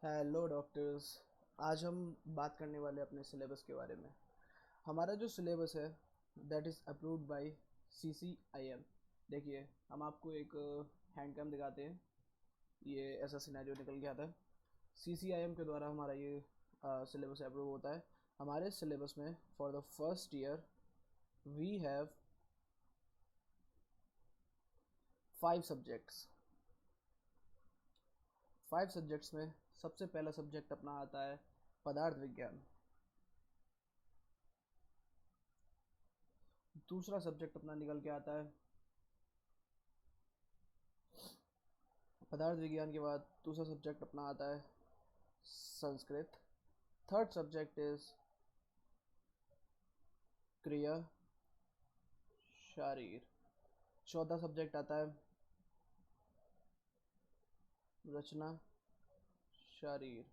Hello doctors. आज हम बात करने वाले अपने सिलेबस के बारे में। हमारा जो सिलेबस है that is approved by CCIM। देखिए, हम आपको एक हैंड कैम दिखाते हैं। ये ऐसा सिनेरियो निकल के आता है। CCIM के द्वारा हमारा ये सिलेबस अप्रूव होता है। हमारे सिलेबस में for the first year we have 5 subjects. 5 subjects में सबसे पहला सब्जेक्ट अपना आता है पदार्थ विज्ञान। दूसरा सब्जेक्ट अपना निकल के आता है पदार्थ विज्ञान के बाद दूसरा सब्जेक्ट अपना आता है संस्कृत। थर्ड सब्जेक्ट इज क्रिया शारीर। चौथा सब्जेक्ट आता है रचना शारीर।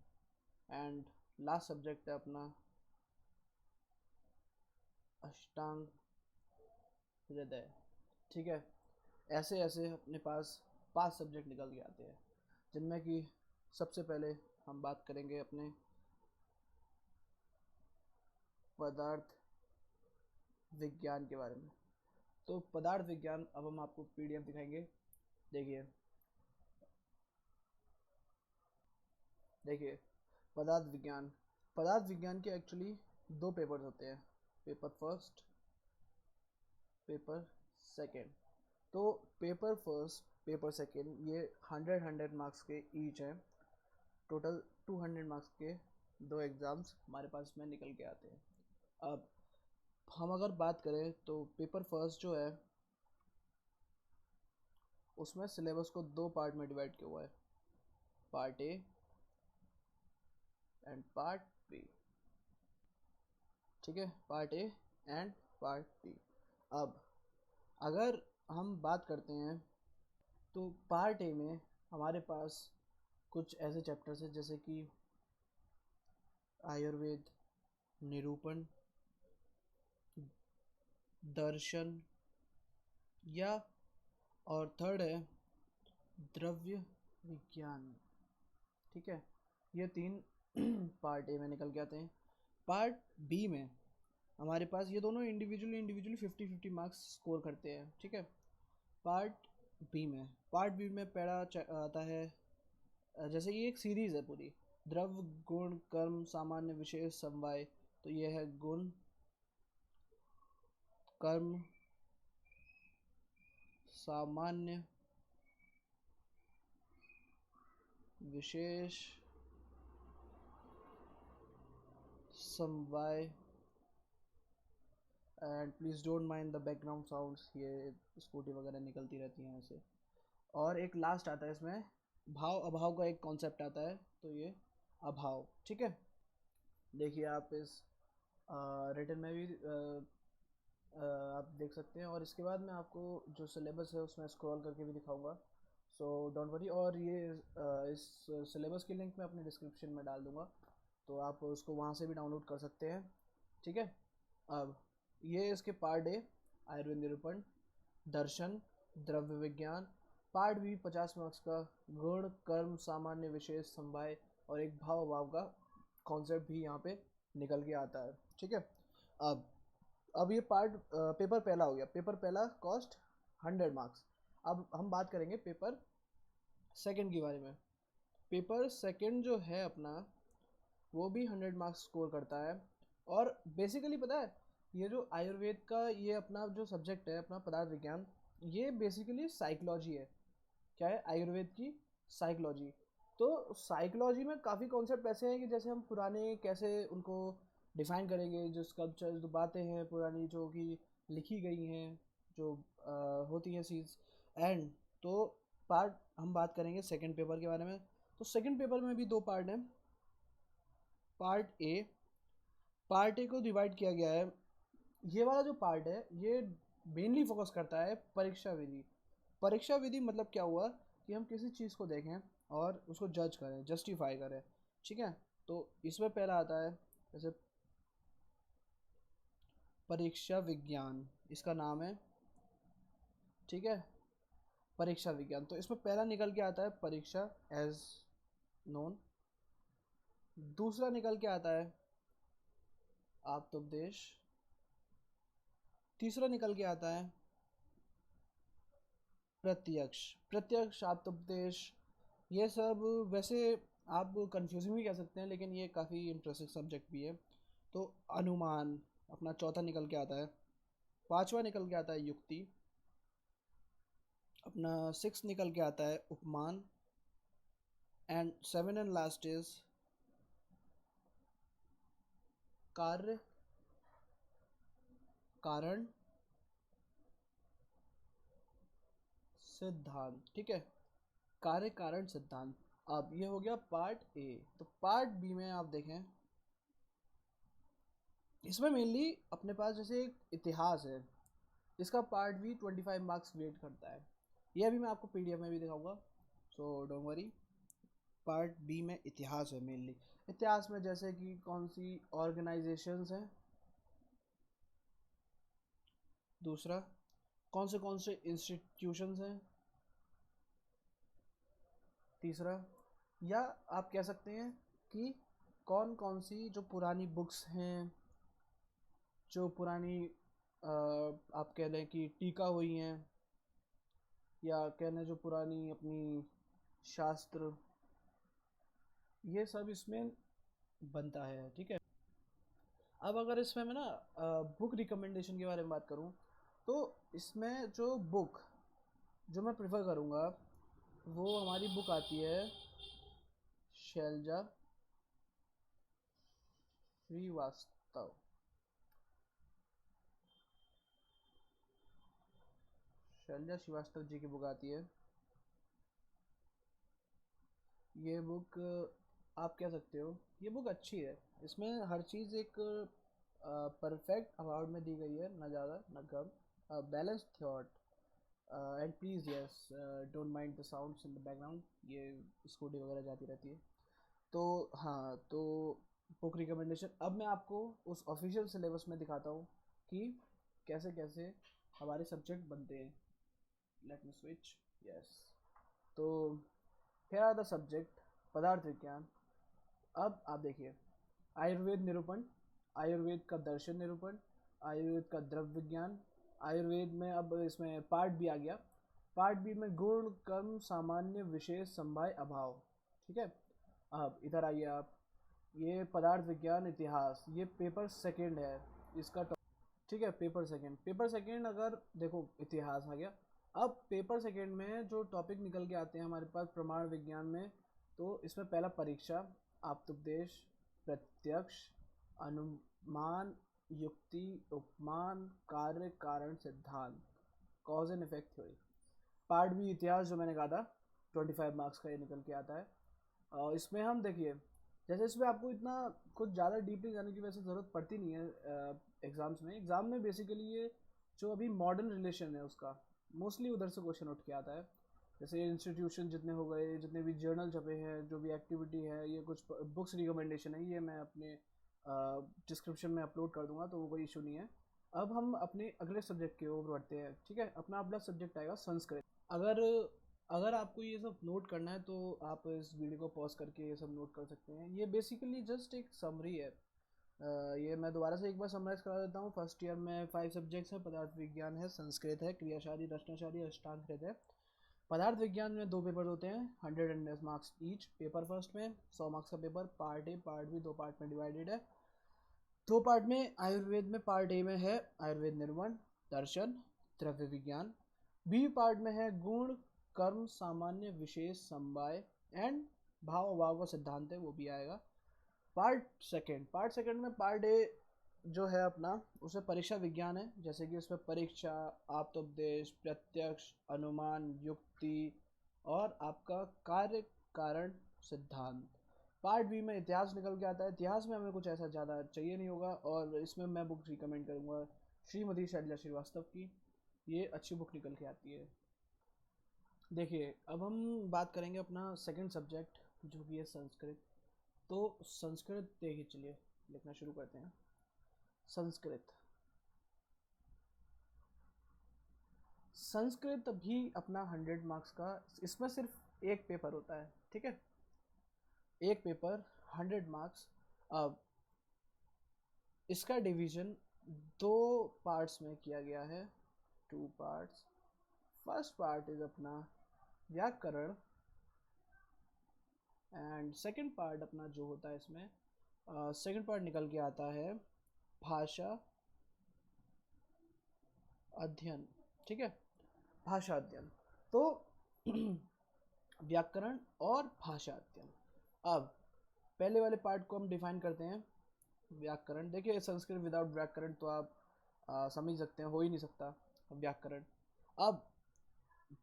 एंड लास्ट सब्जेक्ट है अपना अष्टांग हृदय। ठीक है, ऐसे ऐसे अपने पास 5 सब्जेक्ट निकल के आते हैं, जिनमें कि सबसे पहले हम बात करेंगे अपने पदार्थ विज्ञान के बारे में। तो पदार्थ विज्ञान, अब हम आपको PDF दिखाएंगे। देखिए देखिए पदार्थ विज्ञान के एक्चुअली 2 पेपर्स होते हैं, पेपर फर्स्ट, पेपर सेकेंड। तो पेपर फर्स्ट, पेपर सेकेंड, ये 100 मार्क्स के ईच हैं। टोटल 200 मार्क्स के 2 एग्ज़ाम्स हमारे पास में निकल के आते हैं। अब हम अगर बात करें तो पेपर फर्स्ट जो है उसमें सिलेबस को 2 पार्ट में डिवाइड किया हुआ है, part A and part B. ठीक है, part A and part B. अब अगर हम बात करते हैं तो पार्ट ए में हमारे पास कुछ ऐसे चैप्टर्स हैं जैसे कि आयुर्वेद, निरूपण, दर्शन, या और थर्ड है द्रव्य विज्ञान। ठीक है, ये 3 पार्ट ए में निकल के आते हैं। पार्ट बी में हमारे पास ये दोनों इंडिविजुअली 50-50 मार्क्स स्कोर करते हैं। ठीक है, पार्ट बी में पहला आता है, जैसे ये एक सीरीज़ है पूरी, द्रव्य गुण कर्म सामान्य विशेष समवाय। तो ये है गुण कर्म सामान्य विशेष समवाय। And please don't mind the background sounds, ये स्कूटी वगैरह निकलती रहती हैं ऐसे। और एक लास्ट आता है इसमें भाव अभाव का एक कॉन्सेप्ट आता है, तो ये अभाव। ठीक है, देखिए आप इस रिटन में भी आप देख सकते हैं, और इसके बाद मैं आपको जो सिलेबस है उसमें स्क्रॉल करके भी दिखाऊंगा। So don't worry. और ये इस सिलेबस की लिंक मैं अपने डिस्क्रिप्शन में डाल दूंगा, तो आप उसको वहाँ से भी डाउनलोड कर सकते हैं। ठीक है, अब ये इसके पार्ट ए आयुर्वेद निरूपण, दर्शन, द्रव्य विज्ञान। पार्ट बी 50 मार्क्स का गुण कर्म सामान्य विशेष समवाय, और एक भाव अभाव का कॉन्सेप्ट भी यहाँ पे निकल के आता है। ठीक है, अब अब ये पेपर पहला हो गया। पेपर पहला कॉस्ट 100 मार्क्स। अब हम बात करेंगे पेपर सेकंड के बारे में। पेपर सेकंड जो है अपना, वो भी 100 मार्क्स स्कोर करता है। और बेसिकली पता है, ये जो आयुर्वेद का ये अपना जो सब्जेक्ट है अपना पदार्थ विज्ञान, ये बेसिकली साइकोलॉजी है। क्या है? आयुर्वेद की साइकोलॉजी। तो साइकोलॉजी में काफ़ी कॉन्सेप्ट ऐसे हैं कि जैसे हम पुराने कैसे उनको डिफाइन करेंगे, जो स्कल्पचर, जो बातें हैं पुरानी जो कि लिखी गई हैं, जो होती हैं सीन्स। एंड तो पार्ट हम बात करेंगे सेकंड पेपर के बारे में। तो सेकंड पेपर में भी 2 पार्ट हैं। पार्ट ए को डिवाइड किया गया है। ये वाला जो पार्ट है ये मेनली फोकस करता है परीक्षा विधि। परीक्षा विधि मतलब क्या हुआ कि हम किसी चीज़ को देखें और उसको जज करें, जस्टिफाई करें। ठीक है, तो इसमें पहला आता है जैसे परीक्षा विज्ञान, इसका नाम है। ठीक है, परीक्षा विज्ञान। तो इसमें पहला निकल के आता है परीक्षा, एज नोन। दूसरा निकल के आता है आप्तोपदेश। तीसरा निकल के आता है प्रत्यक्ष। प्रत्यक्ष, आप्तोपदेश, ये सब वैसे आप कंफ्यूजिंग भी कह सकते हैं, लेकिन ये काफ़ी इंटरेस्टिंग सब्जेक्ट भी है। तो अनुमान अपना चौथा निकल के आता है। पांचवा निकल के आता है युक्ति। अपना 6 निकल के आता है उपमान। एंड 7 एंड लास्ट इज कार्य कारण सिद्धांत। ठीक है, कार्य कारण सिद्धांत। अब ये हो गया पार्ट ए। तो पार्ट बी में आप देखें, इसमें मेनली अपने पास जैसे एक इतिहास है, इसका पार्ट भी 25 मार्क्स वेट करता है। ये अभी मैं आपको पीडीएफ में भी दिखाऊंगा, so don't worry. Part B में इतिहास है मेनली। इतिहास में जैसे कि कौन सी ऑर्गेनाइजेशंस हैं, दूसरा कौन से इंस्टीट्यूशंस हैं, तीसरा, या आप कह सकते हैं कि कौन सी जो पुरानी बुक्स हैं, जो पुरानी आप कह लें कि टीका हुई हैं, या कह लें जो पुरानी अपनी शास्त्र, ये सब इसमें बनता है। ठीक है, अब अगर इसमें मैं ना बुक रिकमेंडेशन के बारे में बात करूं, तो इसमें जो बुक जो मैं प्रेफर करूंगा वो हमारी बुक आती है शैलजा श्रीवास्तव। शैलजा श्रीवास्तव जी की बुक आती है। ये बुक आप कह सकते हो ये बुक अच्छी है। इसमें हर चीज़ एक परफेक्ट अमाउंट में दी गई है, ना ज़्यादा ना कम। Balance thought and please yes don't mind the sounds in the background, ये स्कूटी वगैरह जाती रहती है। तो हाँ, तो बुक रिकमेंडेशन अब मैं आपको उस ऑफिशियल सिलेबस में दिखाता हूँ कि कैसे कैसे हमारे सब्जेक्ट बनते हैं। Let me switch, yes. तो here आर द सब्जेक्ट। पदार्थ विज्ञान। अब आप देखिए, आयुर्वेद निरूपण, आयुर्वेद का दर्शन निरूपण, आयुर्वेद का द्रव्य विज्ञान। आयुर्वेद में अब इसमें पार्ट बी आ गया। पार्ट बी में गुण कर्म सामान्य विशेष संभाय अभाव। ठीक है, अब इधर आइए आप, ये पदार्थ विज्ञान इतिहास, ये पेपर सेकंड है इसका। ठीक है, पेपर सेकंड। पेपर सेकंड अगर देखो, इतिहास आ गया। अब पेपर सेकंड में जो टॉपिक निकल के आते हैं हमारे पास प्रमाण विज्ञान में, तो इसमें पहला परीक्षा, आप्तोपदेश, प्रत्यक्ष, अनुमान, युक्ति, उपमान, कार्य कारण सिद्धांत, cause and effect theory. Part B इतिहास जो मैंने कहा था 25 मार्क्स का ये निकल के आता है। और इसमें हम देखिए, जैसे इसमें आपको इतना कुछ ज़्यादा डीपली जाने की वैसे ज़रूरत पड़ती नहीं है एग्ज़ाम्स में। एग्ज़ाम में बेसिकली ये जो अभी मॉडर्न रिलेशन है उसका मोस्टली उधर से क्वेश्चन उठ के आता है। जैसे इंस्टीट्यूशन जितने हो गए, जितने भी जर्नल छपे हैं, जो भी एक्टिविटी है, ये कुछ बुक्स रिकमेंडेशन है, ये मैं अपने डिस्क्रिप्शन में अपलोड कर दूंगा, तो वो कोई इशू नहीं है। अब हम अपने अगले सब्जेक्ट की ओर बढ़ते हैं। ठीक है, अपना अगला सब्जेक्ट आएगा संस्कृत। अगर अगर आपको ये सब नोट करना है तो आप इस वीडियो को पॉज करके ये सब नोट कर सकते हैं। ये बेसिकली जस्ट एक समरी है। ये मैं दोबारा से एक बार समराइज करा देता हूँ। फर्स्ट ईयर में 5 सब्जेक्ट्स हैं। पदार्थ विज्ञान है, संस्कृत है, क्रियाशारी, रचनाशारी, अष्टांकृत है। पदार्थ विज्ञान में 2 पेपर होते हैं, 100 मार्क्स ईच। पेपर फर्स्ट में 100 मार्क्स का paper. Part A part B 2 part में डिवाइडेड है। 2 पार्ट में आयुर्वेद में पार्ट ए में है आयुर्वेद निर्वण, दर्शन, द्रव्य विज्ञान। बी पार्ट में है गुण कर्म सामान्य विशेष समवाय एंड भाव अभाव का सिद्धांत है, वो भी आएगा। पार्ट सेकंड में पार्ट ए जो है अपना, उसमें परीक्षा विज्ञान है। जैसे कि उसमें परीक्षा, आप्तोपदेश, प्रत्यक्ष, अनुमान, युक्ति और आपका कार्य कारण सिद्धांत। पार्ट बी में इतिहास निकल के आता है। इतिहास में हमें कुछ ऐसा ज़्यादा चाहिए नहीं होगा, और इसमें मैं बुक रिकमेंड करूँगा श्रीमती शैलजा श्रीवास्तव की। ये अच्छी बुक निकल के आती है। देखिए, अब हम बात करेंगे अपना सेकंड सब्जेक्ट जो कि है संस्कृत। तो संस्कृत देखिए, चलिए लिखना शुरू करते हैं। संस्कृत संस्कृत भी अपना 100 मार्क्स का, इसमें सिर्फ एक पेपर होता है। ठीक है, एक पेपर 100 मार्क्स। अब इसका डिवीजन 2 पार्ट्स में किया गया है, 2 पार्ट्स। फर्स्ट पार्ट इज अपना व्याकरण एंड सेकंड पार्ट अपना जो होता है इसमें, सेकंड पार्ट निकल के आता है भाषा अध्ययन। ठीक है, भाषा अध्ययन। तो व्याकरण और भाषा अध्ययन। अब पहले वाले पार्ट को हम डिफाइन करते हैं, व्याकरण। देखिए संस्कृत विदाउट व्याकरण तो आप समझ सकते हैं, हो ही नहीं सकता व्याकरण। अब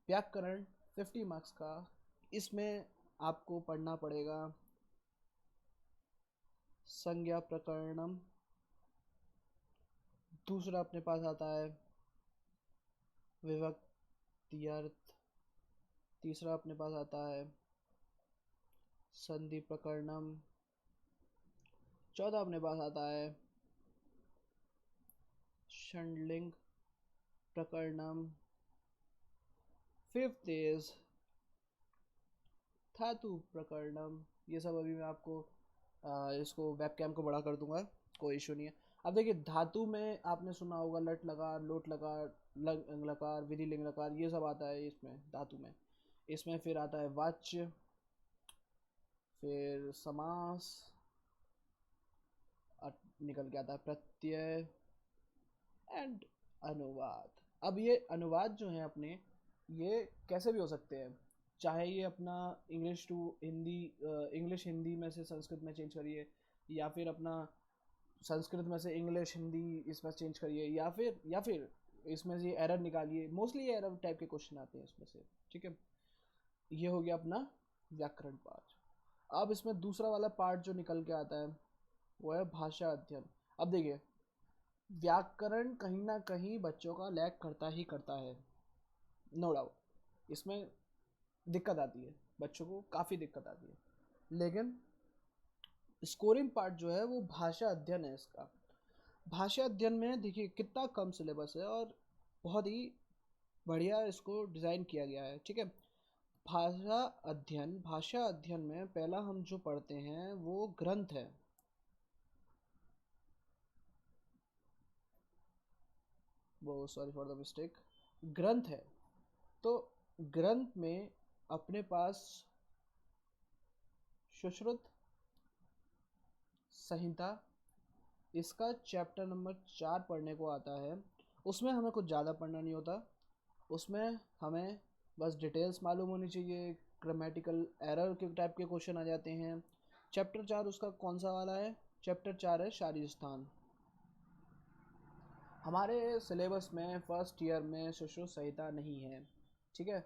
व्याकरण 50 मार्क्स का, इसमें आपको पढ़ना पड़ेगा संज्ञा प्रकरणम, दूसरा अपने पास आता है विभक्ति अर्थ, तीसरा अपने पास आता है संधि प्रकरणम, चौथा अपने पास आता है षण्लिंग प्रकरणम, फिफ्थ इज धातु प्रकरणम। ये सब अभी मैं आपको इसको वेबकैम को बड़ा कर दूंगा, कोई इशू नहीं है। अब देखिए धातु में आपने सुना होगा लट लकार, लोट लकार, लंग लकार, विधि लिंग लकार, ये सब आता है इसमें धातु में। इसमें फिर आता है वाच्य, फिर समास, निकल के आता है प्रत्यय एंड अनुवाद। अब ये अनुवाद जो है अपने, ये कैसे भी हो सकते हैं, चाहे ये अपना English to Hindi, English Hindi में से संस्कृत में चेंज करिए, या फिर अपना संस्कृत में से इंग्लिश हिंदी इसमें चेंज करिए, या फिर इसमें से एरर निकालिए। मोस्टली ये एरर टाइप के क्वेश्चन आते हैं इसमें से। ठीक है, ये हो गया अपना व्याकरण पार्ट। अब इसमें दूसरा वाला पार्ट जो निकल के आता है वो है भाषा अध्ययन। अब देखिए व्याकरण कहीं ना कहीं बच्चों का लैग करता ही करता है, नो डाउट, इसमें दिक्कत आती है, बच्चों को काफ़ी दिक्कत आती है। लेकिन स्कोरिंग पार्ट जो है वो भाषा अध्ययन है इसका। भाषा अध्ययन में देखिए कितना कम सिलेबस है और बहुत ही बढ़िया इसको डिज़ाइन किया गया है। ठीक है, भाषा अध्ययन में पहला हम जो पढ़ते हैं वो ग्रंथ है। वो सॉरी फॉर द मिस्टेक, ग्रंथ है। तो ग्रंथ में अपने पास सुश्रुत संहिता, इसका चैप्टर नंबर 4 पढ़ने को आता है। उसमें हमें कुछ ज़्यादा पढ़ना नहीं होता, उसमें हमें बस डिटेल्स मालूम होनी चाहिए, ग्रामेटिकल एरर के टाइप के क्वेश्चन आ जाते हैं। चैप्टर 4 उसका कौन सा वाला है? चैप्टर 4 है शारीर स्थान। हमारे सिलेबस में फर्स्ट ईयर में सुश्रुत संहिता नहीं है। ठीक है,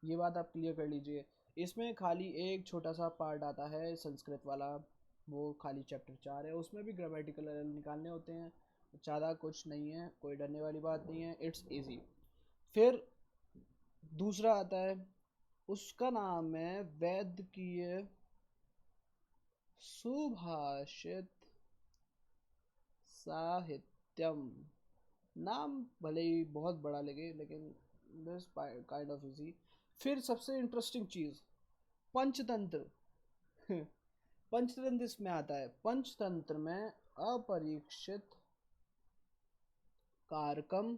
ये बात आप क्लियर कर लीजिए। इसमें खाली एक छोटा सा पार्ट आता है संस्कृत वाला, वो खाली चैप्टर 4 है, उसमें भी ग्रामेटिकल एरर निकालने होते हैं, ज़्यादा कुछ नहीं है, कोई डरने वाली बात नहीं है, इट्स इजी। फिर दूसरा आता है, उसका नाम है वैद्यकीय सुभाषित साहित्यम। नाम भले ही बहुत बड़ा लगे लेकिन दिस काइंड ऑफ इजी। फिर सबसे इंटरेस्टिंग चीज़ पंचतंत्र। पंचतंत्र इसमें आता है। पंचतंत्र में अपरीक्षित कारकम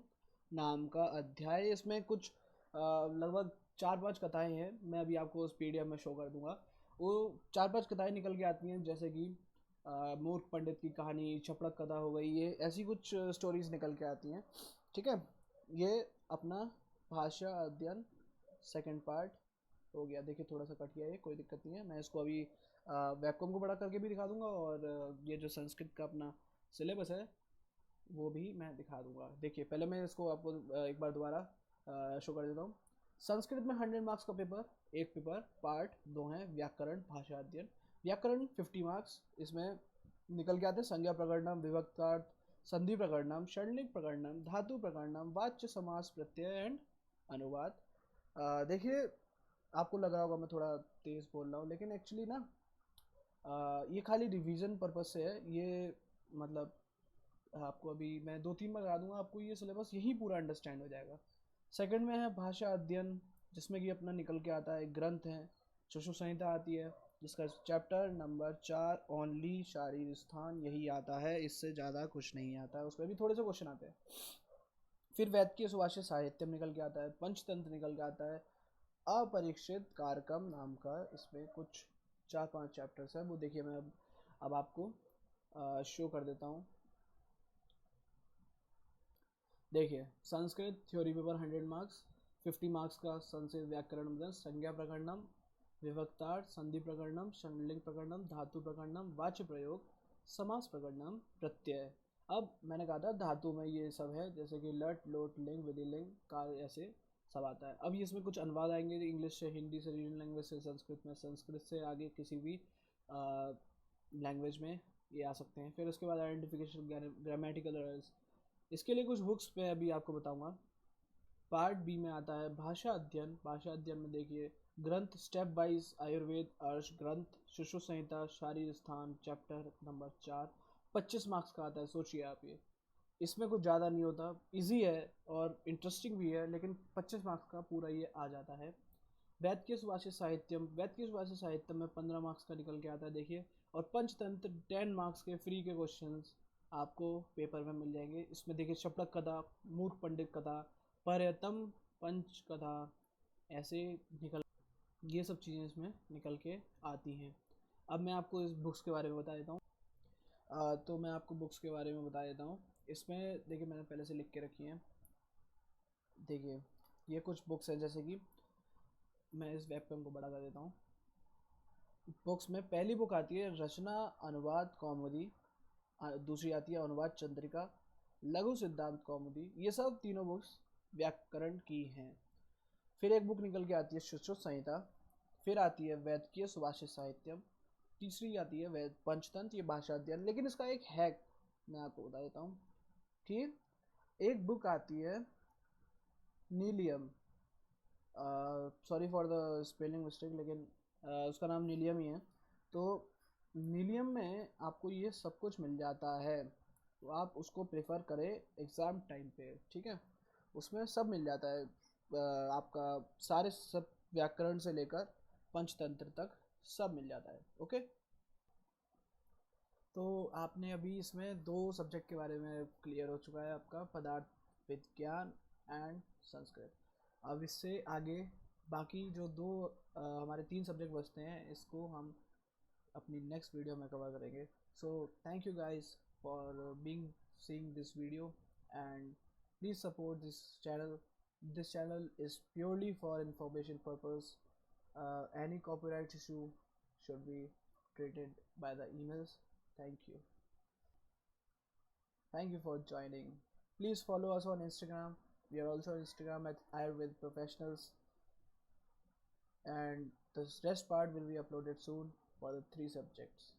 नाम का अध्याय, इसमें कुछ लगभग 4-5 कथाएं हैं, मैं अभी आपको उस पीडीएफ में शो कर दूंगा। वो 4-5 कथाएं निकल के आती हैं, जैसे कि मूर्ख पंडित की कहानी, छपड़क कथा हो गई, ये ऐसी कुछ स्टोरीज निकल के आती हैं। ठीक है, ये अपना भाषा अध्ययन सेकंड पार्ट हो गया। देखिए थोड़ा सा कट गया है, कोई दिक्कत नहीं है, मैं इसको अभी वेबकॉम को बड़ा करके भी दिखा दूंगा, और ये जो संस्कृत का अपना सिलेबस है वो भी मैं दिखा दूंगा। देखिए पहले मैं इसको आपको एक बार दोबारा शो कर देता हूँ। संस्कृत में 100 मार्क्स का पेपर, एक पेपर पार्ट 2 है व्याकरण भाषा अध्ययन। व्याकरण 50 मार्क्स, इसमें निकल के आते हैं संज्ञा प्रकरणम, विभक्तार्थ, संधि प्रकरणम, षण्लिंग प्रकरणम, धातु प्रकरणम, वाच्य समास प्रत्यय एंड अनुवाद। देखिए आपको लग रहा होगा मैं थोड़ा तेज़ बोल रहा हूँ, लेकिन एक्चुअली ना ये खाली रिवीजन पर्पज से है। ये मतलब आपको अभी मैं 2-3 बार बता दूंगा, आपको ये सिलेबस यही पूरा अंडरस्टैंड हो जाएगा। सेकंड में है भाषा अध्ययन, जिसमें कि अपना निकल के आता है ग्रंथ है, सुश्रुत संहिता आती है, जिसका चैप्टर नंबर 4 ओनली शारीर स्थान यही आता है, इससे ज़्यादा कुछ नहीं आता है। उसमें भी थोड़े से क्वेश्चन आते हैं। फिर वैद की सुभाषित साहित्यम निकल के आता है, पंचतंत्र निकल के आता है, अपरीक्षित कारकम नाम का इसमें कुछ 4-5 चैप्टर्स है। वो देखिए मैं अब आपको शो कर देता हूँ। देखिए Sanskrit theory paper 100 marks, 50 marks का संस्कृत व्याकरण, संज्ञा प्रकरणम, विभक्तार्थ, संधि प्रकरणम, षण्लिंग प्रकरणम, धातु प्रकरणम, वाच्य प्रयोग, समास प्रकरणम, प्रत्यय। अब मैंने कहा था धातु में ये सब है, जैसे कि लट, लोट, लिंग, विधिलिंग, काल, ऐसे सब आता है। अब ये इसमें कुछ अनुवाद आएंगे, इंग्लिश से, हिंदी से, रीजनल लैंग्वेज से संस्कृत में, संस्कृत से आगे किसी भी लैंग्वेज में ये आ सकते हैं। फिर उसके बाद आइडेंटिफिकेशन, ग्रामेटिकल एरर्स, इसके लिए कुछ बुक्स मैं अभी आपको बताऊंगा। पार्ट बी में आता है भाषा अध्ययन। भाषा अध्ययन में देखिए ग्रंथ स्टेप वाइज, आयुर्वेद, अर्श ग्रंथ, शिशु संहिता, शारीर स्थान, चैप्टर नंबर 4, 25 मार्क्स का आता है। सोचिए आप, ये इसमें कुछ ज़्यादा नहीं होता, इजी है और इंटरेस्टिंग भी है, लेकिन 25 मार्क्स का पूरा ये आ जाता है। वैद के सुभाषित साहित्यम, वैद के सुभाषित साहित्यम में 15 मार्क्स का निकल के आता है, देखिए। और पंचतंत्र 10 मार्क्स के फ्री के क्वेश्चंस आपको पेपर में मिल जाएंगे। इसमें देखिए शपड़क कथा, मूर्ख पंडित कथा, पर्यतम पंच कथा, ऐसे निकल, ये सब चीज़ें इसमें निकल के आती हैं। अब मैं आपको इस बुक्स के बारे में बता देता हूँ। तो मैं आपको बुक्स के बारे में बता देता हूँ। इसमें देखिए मैंने पहले से लिख के रखी हैं। देखिए ये कुछ बुक्स हैं, जैसे कि मैं इस वेबकैम को बड़ा कर देता हूँ। बुक्स में पहली बुक आती है रचना अनुवाद कौमुदी, दूसरी आती है अनुवाद चंद्रिका, लघु सिद्धांत कौमुदी। ये सब तीनों बुक्स व्याकरण की हैं। फिर एक बुक निकल के आती है सुश्रुत संहिता। फिर आती है वैद्यकीय सुभाषित साहित्यम। तीसरी आती है वैद पंचतंत्र, ये भाषा अध्ययन। लेकिन इसका एक हैक मैं आपको बता देता हूँ कि एक बुक आती है नीलियम, sorry for the spelling mistake, लेकिन उसका नाम नीलियम ही है। तो नीलियम में आपको ये सब कुछ मिल जाता है, तो आप उसको प्रेफर करें एग्ज़ाम टाइम पे, ठीक है। उसमें सब मिल जाता है, आपका सारे सब व्याकरण से लेकर पंचतंत्र तक सब मिल जाता है। ओके, तो आपने अभी इसमें दो सब्जेक्ट के बारे में क्लियर हो चुका है, आपका पदार्थ विज्ञान एंड संस्कृत। अब इससे आगे बाकी जो दो हमारे 3 सब्जेक्ट बचते हैं, इसको हम अपनी नेक्स्ट वीडियो में कवर करेंगे। So thank you guys for being seeing this video and please support this channel. This channel is purely for information purpose. Any copyright issue should be treated by the emails. Thank you. Thank you for joining. Please follow us on Instagram. We are also on Instagram at Ayurved Professionals. And the rest part will be uploaded soon for the 3 subjects.